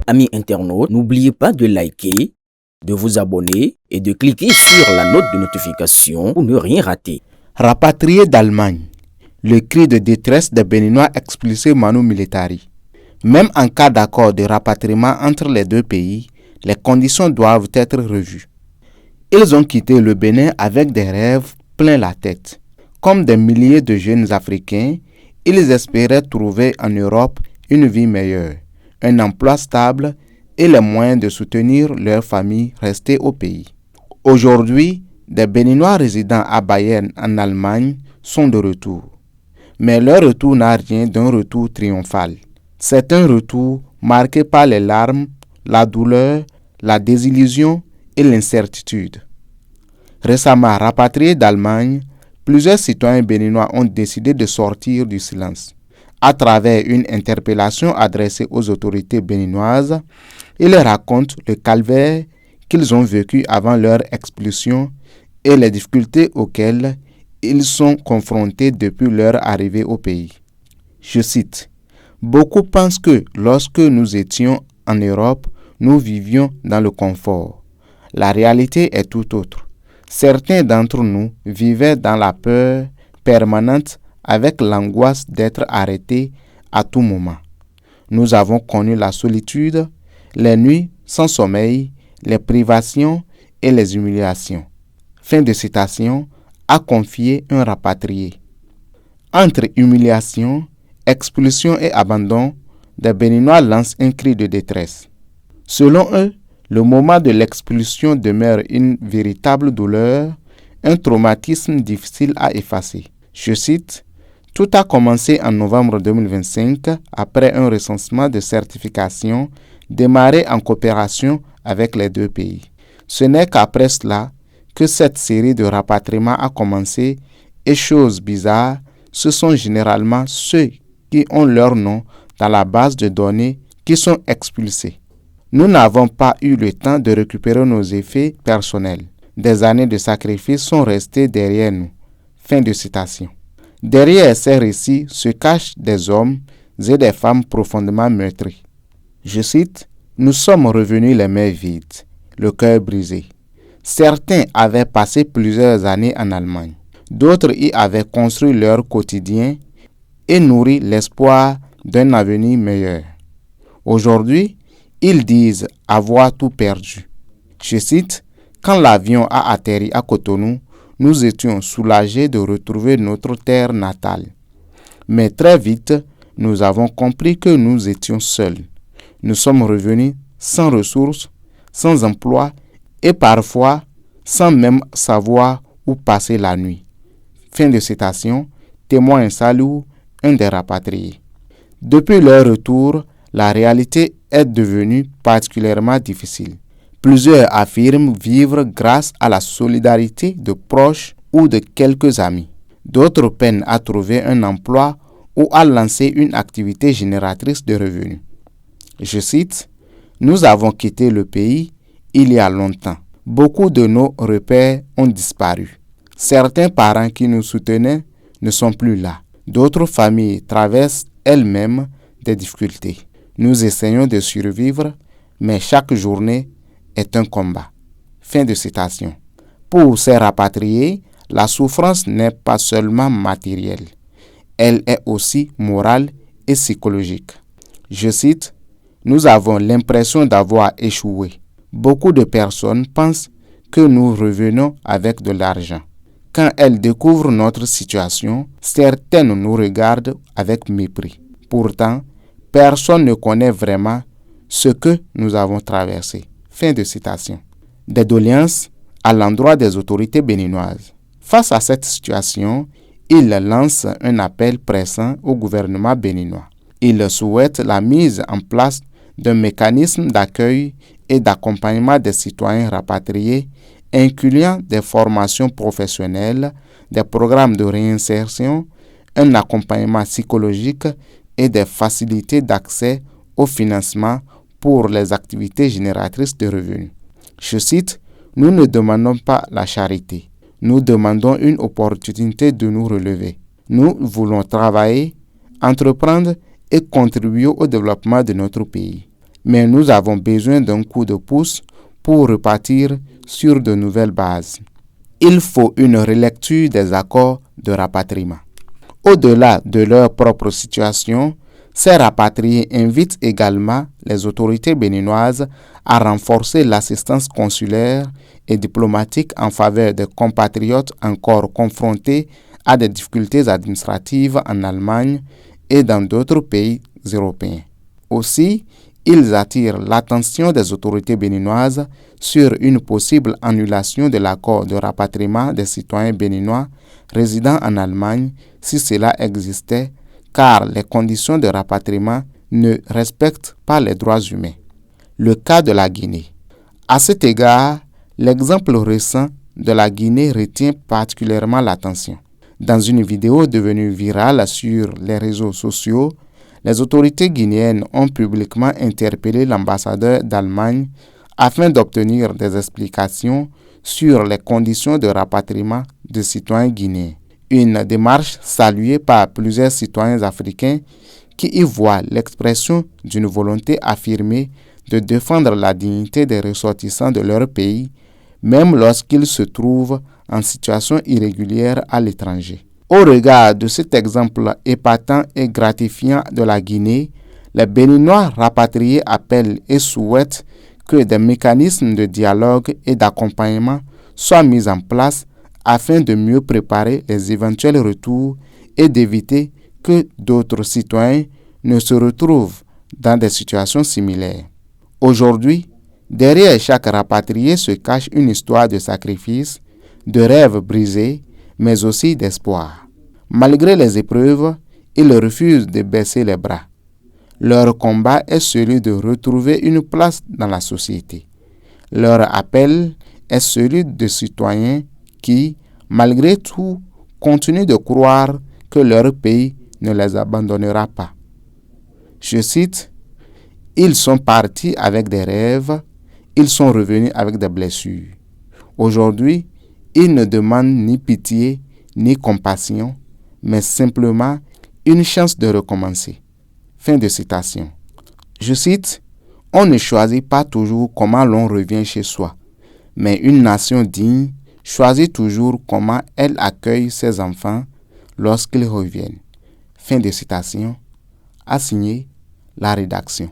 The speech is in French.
Amis internautes, n'oubliez pas de liker, de vous abonner et de cliquer sur la note de notification pour ne rien rater. Rapatriés d'Allemagne, le cri de détresse des Béninois expulsés Manu Militari. Même en cas d'accord de rapatriement entre les deux pays, les conditions doivent être revues. Ils ont quitté le Bénin avec des rêves plein la tête. Comme des milliers de jeunes Africains, ils espéraient trouver en Europe une vie meilleure, un emploi stable et les moyens de soutenir leur famille restée au pays. Aujourd'hui, des Béninois résidant à Bayern en Allemagne sont de retour. Mais leur retour n'a rien d'un retour triomphal. C'est un retour marqué par les larmes, la douleur, la désillusion et l'incertitude. Récemment rapatriés d'Allemagne, plusieurs citoyens béninois ont décidé de sortir du silence. À travers une interpellation adressée aux autorités béninoises, ils racontent le calvaire qu'ils ont vécu avant leur expulsion et les difficultés auxquelles ils sont confrontés depuis leur arrivée au pays. Je cite, « Beaucoup pensent que lorsque nous étions en Europe, nous vivions dans le confort. La réalité est tout autre. Certains d'entre nous vivaient dans la peur permanente avec l'angoisse d'être arrêtés à tout moment. Nous avons connu la solitude, les nuits sans sommeil, les privations et les humiliations. » Fin de citation, a confié un rapatrié. Entre humiliation, expulsion et abandon, des Béninois lancent un cri de détresse. Selon eux, le moment de l'expulsion demeure une véritable douleur, un traumatisme difficile à effacer. Je cite, « Tout a commencé en novembre 2025 après un recensement de certification démarré en coopération avec les deux pays. Ce n'est qu'après cela que cette série de rapatriements a commencé et chose bizarre, ce sont généralement ceux qui ont leur nom dans la base de données qui sont expulsés. Nous n'avons pas eu le temps de récupérer nos effets personnels. Des années de sacrifice sont restées derrière nous. » Fin de citation. Derrière ces récits se cachent des hommes et des femmes profondément meurtris. Je cite, « Nous sommes revenus les mains vides, le cœur brisé. Certains avaient passé plusieurs années en Allemagne. D'autres y avaient construit leur quotidien et nourri l'espoir d'un avenir meilleur. Aujourd'hui, ils disent avoir tout perdu. Je cite, « Quand l'avion a atterri à Cotonou, nous étions soulagés de retrouver notre terre natale. Mais très vite, nous avons compris que nous étions seuls. Nous sommes revenus sans ressources, sans emploi et parfois sans même savoir où passer la nuit. » Fin de citation, témoigne Salou, un des rapatriés. Depuis leur retour, la réalité est devenue particulièrement difficile. Plusieurs affirment vivre grâce à la solidarité de proches ou de quelques amis. D'autres peinent à trouver un emploi ou à lancer une activité génératrice de revenus. Je cite, « Nous avons quitté le pays il y a longtemps. Beaucoup de nos repères ont disparu. Certains parents qui nous soutenaient ne sont plus là. D'autres familles traversent elles-mêmes des difficultés. Nous essayons de survivre, mais chaque journée est un combat. » Fin de citation. Pour ces rapatriés, la souffrance n'est pas seulement matérielle. Elle est aussi morale et psychologique. Je cite, « Nous avons l'impression d'avoir échoué. Beaucoup de personnes pensent que nous revenons avec de l'argent. Quand elles découvrent notre situation, certaines nous regardent avec mépris. Pourtant, personne ne connaît vraiment ce que nous avons traversé. » Fin de citation. Des doléances à l'endroit des autorités béninoises. Face à cette situation, ils lancent un appel pressant au gouvernement béninois. Ils souhaitent la mise en place d'un mécanisme d'accueil et d'accompagnement des citoyens rapatriés, incluant des formations professionnelles, des programmes de réinsertion, un accompagnement psychologique et des facilités d'accès au financement pour les activités génératrices de revenus. Je cite, « Nous ne demandons pas la charité. Nous demandons une opportunité de nous relever. Nous voulons travailler, entreprendre et contribuer au développement de notre pays. mais nous avons besoin d'un coup de pouce pour repartir sur de nouvelles bases. Il faut une relecture des accords de rapatriement. Au-delà de leur propre situation, ces rapatriés invitent également les autorités béninoises à renforcer l'assistance consulaire et diplomatique en faveur des compatriotes encore confrontés à des difficultés administratives en Allemagne et dans d'autres pays européens. Aussi, ils attirent l'attention des autorités béninoises sur une possible annulation de l'accord de rapatriement des citoyens béninois résidant en Allemagne si cela existait, car les conditions de rapatriement ne respectent pas les droits humains. Le cas de la Guinée. À cet égard, l'exemple récent de la Guinée retient particulièrement l'attention. Dans une vidéo devenue virale sur les réseaux sociaux, les autorités guinéennes ont publiquement interpellé l'ambassadeur d'Allemagne afin d'obtenir des explications sur les conditions de rapatriement des citoyens guinéens. Une démarche saluée par plusieurs citoyens africains qui y voient l'expression d'une volonté affirmée de défendre la dignité des ressortissants de leur pays, même lorsqu'ils se trouvent en situation irrégulière à l'étranger. Au regard de cet exemple épatant et gratifiant de la Guinée, les Béninois rapatriés appellent et souhaitent que des mécanismes de dialogue et d'accompagnement soient mis en place afin de mieux préparer les éventuels retours et d'éviter que d'autres citoyens ne se retrouvent dans des situations similaires. Aujourd'hui, derrière chaque rapatrié se cache une histoire de sacrifice, de rêves brisés, mais aussi d'espoir. Malgré les épreuves, ils refusent de baisser les bras. Leur combat est celui de retrouver une place dans la société. Leur appel est celui de citoyens qui, malgré tout, continuent de croire que leur pays ne les abandonnera pas. Je cite, « Ils sont partis avec des rêves, ils sont revenus avec des blessures. Aujourd'hui, ils ne demandent ni pitié ni compassion, mais simplement une chance de recommencer. » Fin de citation. Je cite, « On ne choisit pas toujours comment l'on revient chez soi, mais une nation digne choisit toujours comment elle accueille ses enfants lorsqu'ils reviennent. » Fin de citation. A signé la rédaction.